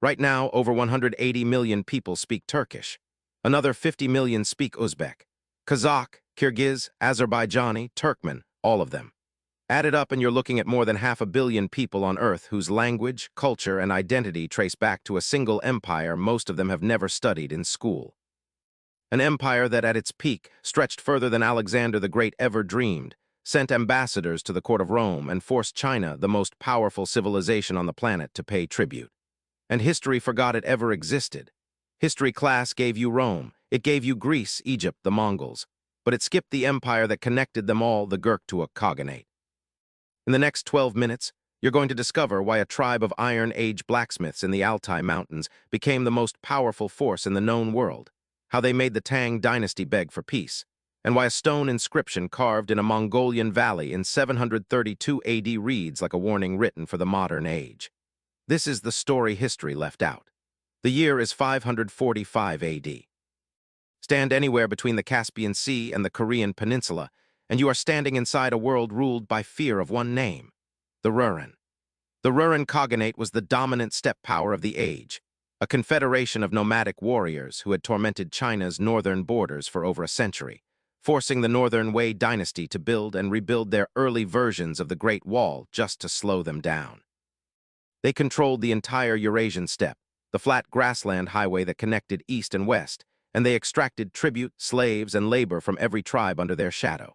Right now, over 180 million people speak Turkish. Another 50 million speak Uzbek, Kazakh, Kyrgyz, Azerbaijani, Turkmen, all of them. Add it up and you're looking at more than 500 million people on Earth whose language, culture, and identity trace back to a single empire most of them have never studied in school. An empire that at its peak stretched further than Alexander the Great ever dreamed, sent ambassadors to the court of Rome and forced China, the most powerful civilization on the planet, to pay tribute. And history forgot it ever existed. History class gave you Rome, it gave you Greece, Egypt, the Mongols, but it skipped the empire that connected them all, the Gurktuk Khaganate. In the next 12 minutes, you're going to discover why a tribe of Iron Age blacksmiths in the Altai Mountains became the most powerful force in the known world, how they made the Tang dynasty beg for peace, and why a stone inscription carved in a Mongolian valley in 732 AD reads like a warning written for the modern age. This is the story history left out. The year is 545 AD. Stand anywhere between the Caspian Sea and the Korean Peninsula, and you are standing inside a world ruled by fear of one name, the Rouran. The Rouran Khaganate was the dominant steppe power of the age, a confederation of nomadic warriors who had tormented China's northern borders for over a century, forcing the Northern Wei dynasty to build and rebuild their early versions of the Great Wall just to slow them down. They controlled the entire Eurasian steppe, the flat grassland highway that connected east and west, and they extracted tribute, slaves, and labor from every tribe under their shadow.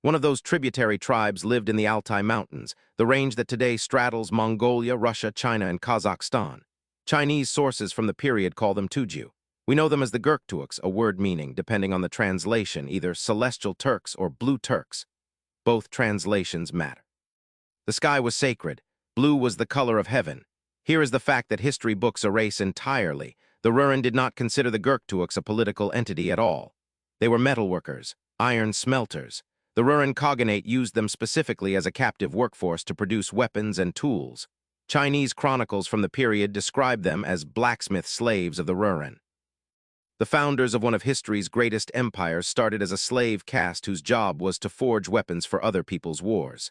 One of those tributary tribes lived in the Altai Mountains, the range that today straddles Mongolia, Russia, China, and Kazakhstan. Chinese sources from the period call them Tuju. We know them as the Gurktuks, a word meaning, depending on the translation, either Celestial Turks or Blue Turks. Both translations matter. The sky was sacred. Blue was the color of heaven. Here is the fact that history books erase entirely. The Rouran did not consider the Gurktuks a political entity at all. They were metalworkers, iron smelters. The Rouran Khaganate used them specifically as a captive workforce to produce weapons and tools. Chinese chronicles from the period describe them as blacksmith slaves of the Rouran. The founders of one of history's greatest empires started as a slave caste whose job was to forge weapons for other people's wars.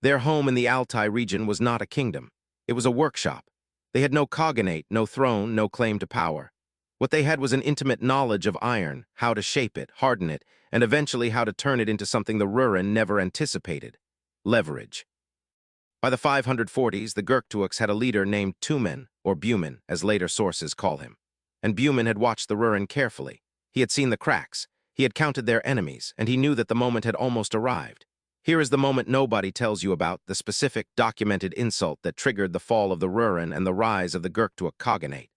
Their home in the Altai region was not a kingdom. It was a workshop. They had no Khaganate, no throne, no claim to power. What they had was an intimate knowledge of iron, how to shape it, harden it, and eventually how to turn it into something the Rouran never anticipated: leverage. By the 540s, the Gurktuks had a leader named Tumen, or Bumin, as later sources call him. And Bumin had watched the Rouran carefully. He had seen the cracks, he had counted their enemies, and he knew that the moment had almost arrived. Here is the moment nobody tells you about, the specific, documented insult that triggered the fall of the Rouran and the rise of the Gurktuk Khaganate.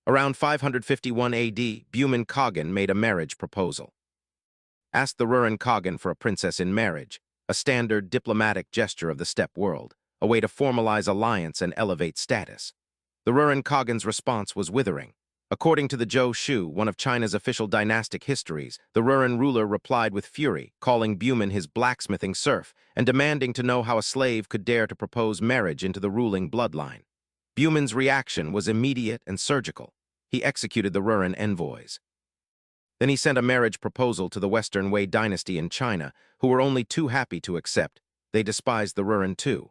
Around 551 AD, Bumin Khagan made a marriage proposal. Asked the Rouran Khagan for a princess in marriage, a standard diplomatic gesture of the steppe world, a way to formalize alliance and elevate status. The Rouran Khagan's response was withering. According to the Zhou Shu, one of China's official dynastic histories, the Rouran ruler replied with fury, calling Bumin his blacksmithing serf and demanding to know how a slave could dare to propose marriage into the ruling bloodline. Bumin's reaction was immediate and surgical. He executed the Rouran envoys. Then he sent a marriage proposal to the Western Wei dynasty in China, who were only too happy to accept. They despised the Rouran too.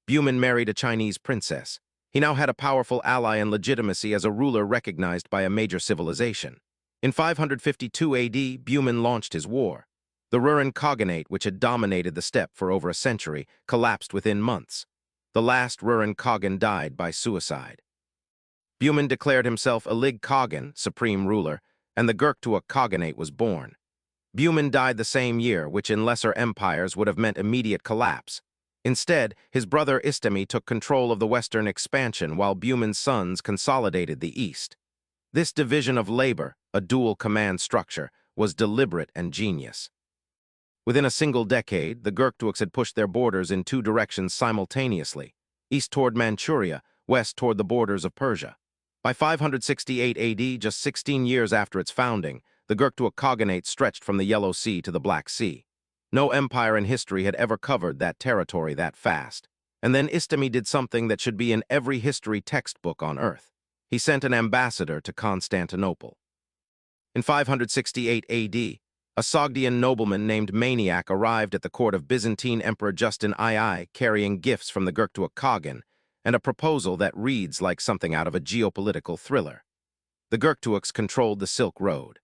Bumin married a Chinese princess. He now had a powerful ally and legitimacy as a ruler recognized by a major civilization. In 552 AD, Bumin launched his war. The Rouran Khaganate, which had dominated the steppe for over a century, collapsed within months. The last Rouran Khagan died by suicide. Bumin declared himself Ilig Khagan, supreme ruler, and the Gurktuk Khaganate was born. Bumin died the same year, which in lesser empires would have meant immediate collapse. Instead, his brother Istemi took control of the western expansion while Bumin's sons consolidated the east. This division of labor, a dual command structure, was deliberate and genius. Within a single decade, the Gurktuks had pushed their borders in two directions simultaneously, east toward Manchuria, west toward the borders of Persia. By 568 AD, just 16 years after its founding, the Gurktuk Khaganate stretched from the Yellow Sea to the Black Sea. No empire in history had ever covered that territory that fast. And then Istemi did something that should be in every history textbook on Earth. He sent an ambassador to Constantinople. In 568 AD, a Sogdian nobleman named Maniac arrived at the court of Byzantine Emperor Justin II carrying gifts from the Gurktuk Khagan, and a proposal that reads like something out of a geopolitical thriller. The Gurktuks controlled the Silk Road.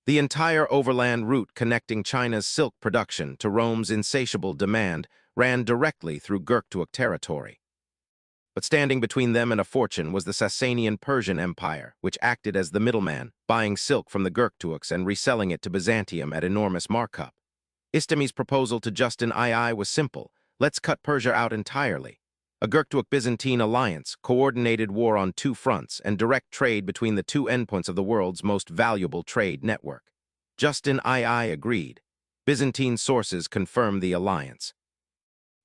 The entire overland route connecting China's silk production to Rome's insatiable demand ran directly through Gurktuk territory. But standing between them and a fortune was the Sasanian Persian Empire, which acted as the middleman, buying silk from the Gurktuks and reselling it to Byzantium at enormous markup. Istemi's proposal to Justin II was simple: let's cut Persia out entirely. A Gurktuk-Byzantine alliance, coordinated war on two fronts, and direct trade between the two endpoints of the world's most valuable trade network. Justin II agreed. Byzantine sources confirmed the alliance.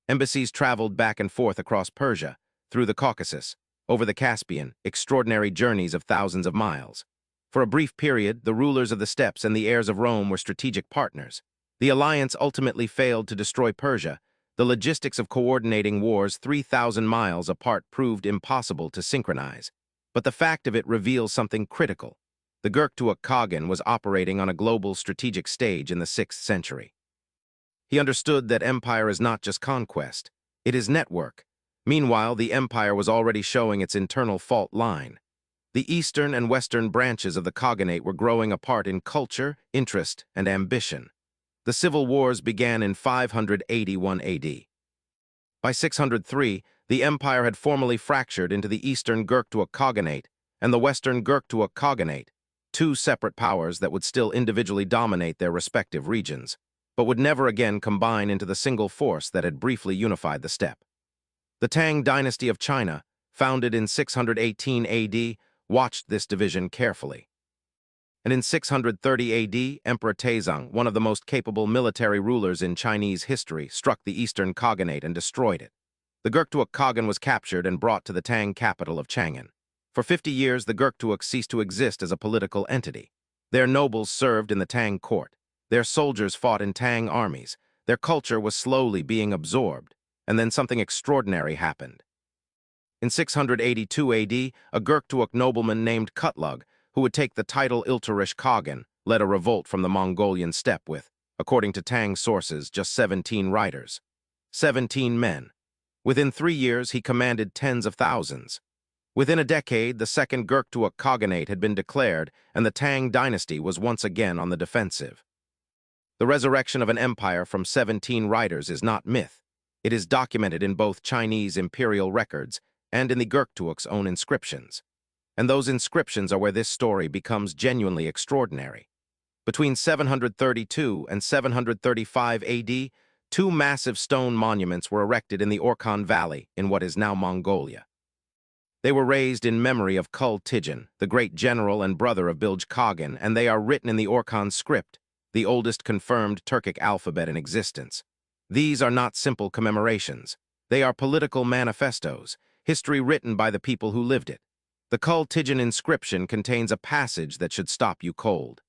Embassies traveled back and forth across Persia, through the Caucasus, over the Caspian, extraordinary journeys of thousands of miles. For a brief period, the rulers of the steppes and the heirs of Rome were strategic partners. The alliance ultimately failed to destroy Persia. The logistics of coordinating wars 3,000 miles apart proved impossible to synchronize. But the fact of it reveals something critical. The Gurktuk Khagan was operating on a global strategic stage in the 6th century. He understood that empire is not just conquest, it is network. Meanwhile, the empire was already showing its internal fault line. The eastern and western branches of the Khaganate were growing apart in culture, interest, and ambition. The civil wars began in 581 AD. By 603, the empire had formally fractured into the eastern Gurktuk Khaganate and the western Gurktuk Khaganate, two separate powers that would still individually dominate their respective regions, but would never again combine into the single force that had briefly unified the steppe. The Tang dynasty of China, founded in 618 AD, watched this division carefully. And in 630 AD, Emperor Taizong, one of the most capable military rulers in Chinese history, struck the eastern Khaganate and destroyed it. The Gurktuk Khagan was captured and brought to the Tang capital of Chang'an. For 50 years, the Gurktuks ceased to exist as a political entity. Their nobles served in the Tang court. Their soldiers fought in Tang armies. Their culture was slowly being absorbed. And then something extraordinary happened. In 682 AD, a Gurktuk nobleman named Kutlug, who would take the title Ilturish Khagan, led a revolt from the Mongolian steppe with, according to Tang sources, just 17 riders. 17 men. Within 3 years, he commanded tens of thousands. Within a decade, the Second Gurktuk Khaganate had been declared, and the Tang dynasty was once again on the defensive. The resurrection of an empire from 17 riders is not myth. It is documented in both Chinese imperial records and in the Gurktuk's own inscriptions. And those inscriptions are where this story becomes genuinely extraordinary. Between 732 and 735 AD, two massive stone monuments were erected in the Orkhon Valley in what is now Mongolia. They were raised in memory of Kul Tijan, the great general and brother of Bilge Khagan, and they are written in the Orkhon script, the oldest confirmed Turkic alphabet in existence. These are not simple commemorations. They are political manifestos, history written by the people who lived it. The Kul Tijan inscription contains a passage that should stop you cold.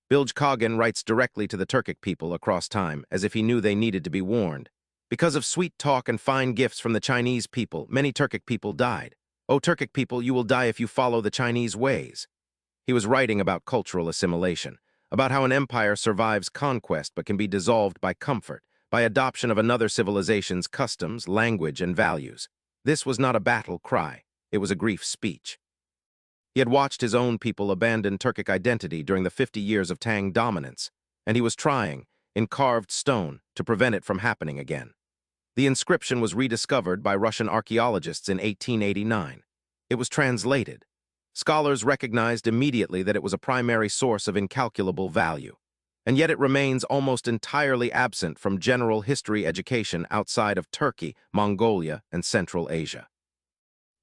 Bilge Khagan writes directly to the Turkic people across time, as if he knew they needed to be warned. Because of sweet talk and fine gifts from the Chinese people, many Turkic people died. O Turkic people, you will die if you follow the Chinese ways. He was writing about cultural assimilation, about how an empire survives conquest but can be dissolved by comfort, by adoption of another civilization's customs, language, and values. This was not a battle cry. It was a grief speech. He had watched his own people abandon Turkic identity during the 50 years of Tang dominance, and he was trying, in carved stone, to prevent it from happening again. The inscription was rediscovered by Russian archaeologists in 1889. It was translated. Scholars recognized immediately that it was a primary source of incalculable value, and yet it remains almost entirely absent from general history education outside of Turkey, Mongolia, and Central Asia.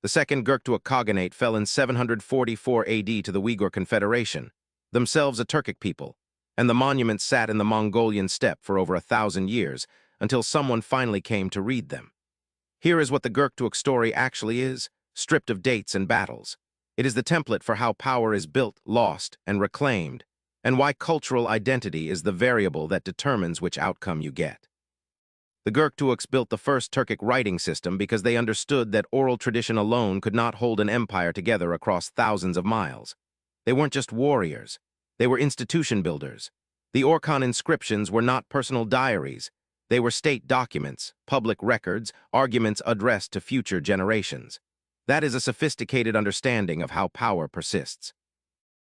The Second Gurktuk Khaganate fell in 744 AD to the Uyghur Confederation, themselves a Turkic people, and the monument sat in the Mongolian steppe for over 1,000 years until someone finally came to read them. Here is what the Gurktuk story actually is, stripped of dates and battles. It is the template for how power is built, lost, and reclaimed, and why cultural identity is the variable that determines which outcome you get. The Gurktuks built the first Turkic writing system because they understood that oral tradition alone could not hold an empire together across thousands of miles. They weren't just warriors. They were institution builders. The Orkhon inscriptions were not personal diaries. They were state documents, public records, arguments addressed to future generations. That is a sophisticated understanding of how power persists.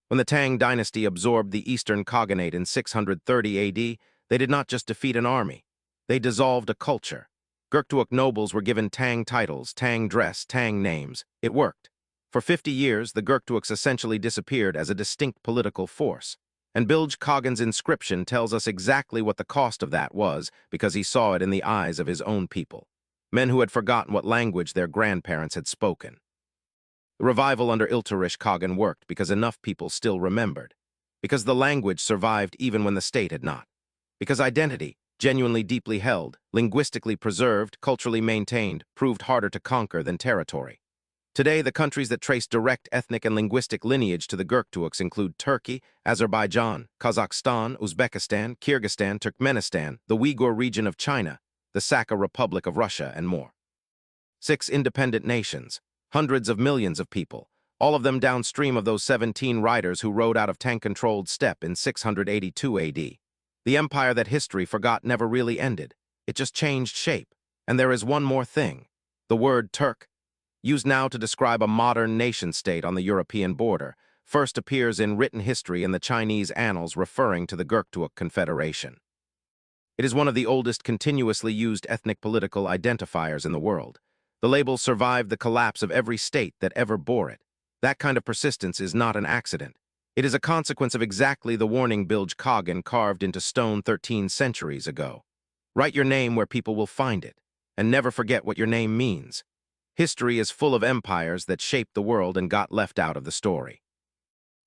When the Tang dynasty absorbed the Eastern Khaganate in 630 AD, they did not just defeat an army. They dissolved a culture. Gurktuok nobles were given Tang titles, Tang dress, Tang names. It worked. For 50 years, the Gurktuoks essentially disappeared as a distinct political force. And Bilge Khagan's inscription tells us exactly what the cost of that was because he saw it in the eyes of his own people. Men who had forgotten what language their grandparents had spoken. The revival under Ilturish Khagan worked because enough people still remembered. Because the language survived even when the state had not. Because identity, genuinely deeply held, linguistically preserved, culturally maintained, proved harder to conquer than territory. Today, the countries that trace direct ethnic and linguistic lineage to the Gurktuoks include Turkey, Azerbaijan, Kazakhstan, Uzbekistan, Kyrgyzstan, Turkmenistan, the Uyghur region of China, the Sakha Republic of Russia, and more. 6 independent nations, hundreds of millions of people, all of them downstream of those 17 riders who rode out of Tang-controlled steppe in 682 AD. The empire that history forgot never really ended. It just changed shape. And there is one more thing. The word Turk, used now to describe a modern nation-state on the European border, first appears in written history in the Chinese annals referring to the Gurktuok Confederation. It is one of the oldest continuously used ethnic political identifiers in the world. The label survived the collapse of every state that ever bore it. That kind of persistence is not an accident. It is a consequence of exactly the warning Bilge Khagan carved into stone 13 centuries ago. Write your name where people will find it, and never forget what your name means. History is full of empires that shaped the world and got left out of the story.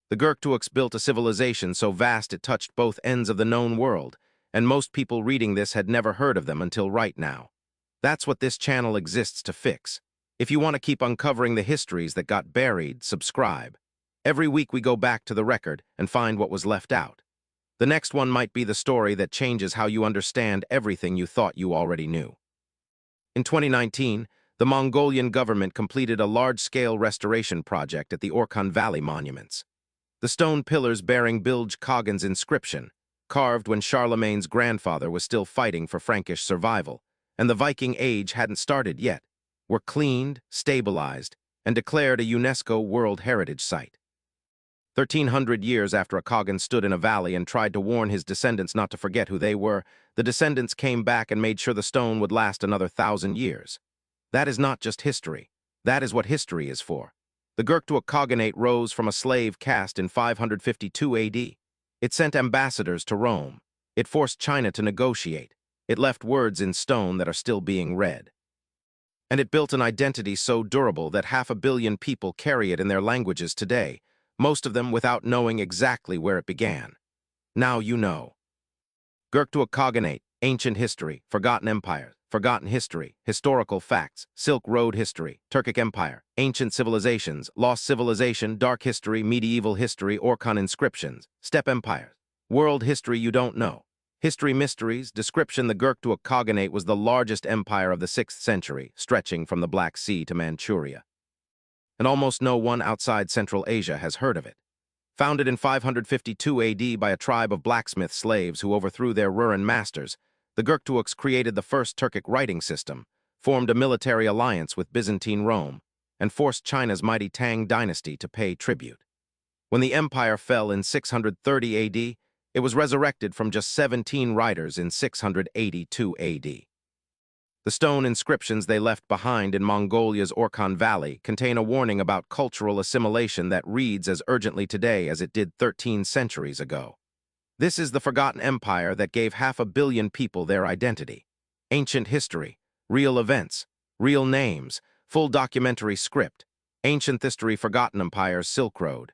The Gurktuoks built a civilization so vast it touched both ends of the known world, and most people reading this had never heard of them until right now. That's what this channel exists to fix. If you want to keep uncovering the histories that got buried, subscribe. Every week we go back to the record and find what was left out. The next one might be the story that changes how you understand everything you thought you already knew. In 2019, the Mongolian government completed a large-scale restoration project at the Orkhon Valley monuments. The stone pillars bearing Bilge Khagan's inscription, carved when Charlemagne's grandfather was still fighting for Frankish survival, and the Viking Age hadn't started yet, were cleaned, stabilized, and declared a UNESCO World Heritage Site. 1,300 years after Khagan stood in a valley and tried to warn his descendants not to forget who they were, the descendants came back and made sure the stone would last another 1,000 years. That is not just history. That is what history is for. The Gurktuok Khaganate rose from a slave caste in 552 AD. It sent ambassadors to Rome. It forced China to negotiate. It left words in stone that are still being read. And it built an identity so durable that 500 million people carry it in their languages today, most of them without knowing exactly where it began. Now you know. Gurktuok Khaganate, ancient history, forgotten empire, forgotten history, historical facts, Silk Road history, Turkic Empire, ancient civilizations, lost civilization, dark history, medieval history, Orkhon inscriptions, steppe empires, world history you don't know. History mysteries, description. The Gurktuok Khaganate was the largest empire of the 6th century, stretching from the Black Sea to Manchuria. And almost no one outside Central Asia has heard of it. Founded in 552 AD by a tribe of blacksmith slaves who overthrew their Ruran masters, the Gurktuoks created the first Turkic writing system, formed a military alliance with Byzantine Rome, and forced China's mighty Tang dynasty to pay tribute. When the empire fell in 630 AD, it was resurrected from just 17 riders in 682 AD. The stone inscriptions they left behind in Mongolia's Orkhon Valley contain a warning about cultural assimilation that reads as urgently today as it did 13 centuries ago. This is the forgotten empire that gave 500 million people their identity. Ancient history, real events, real names, full documentary script, ancient history, forgotten empires, Silk Road.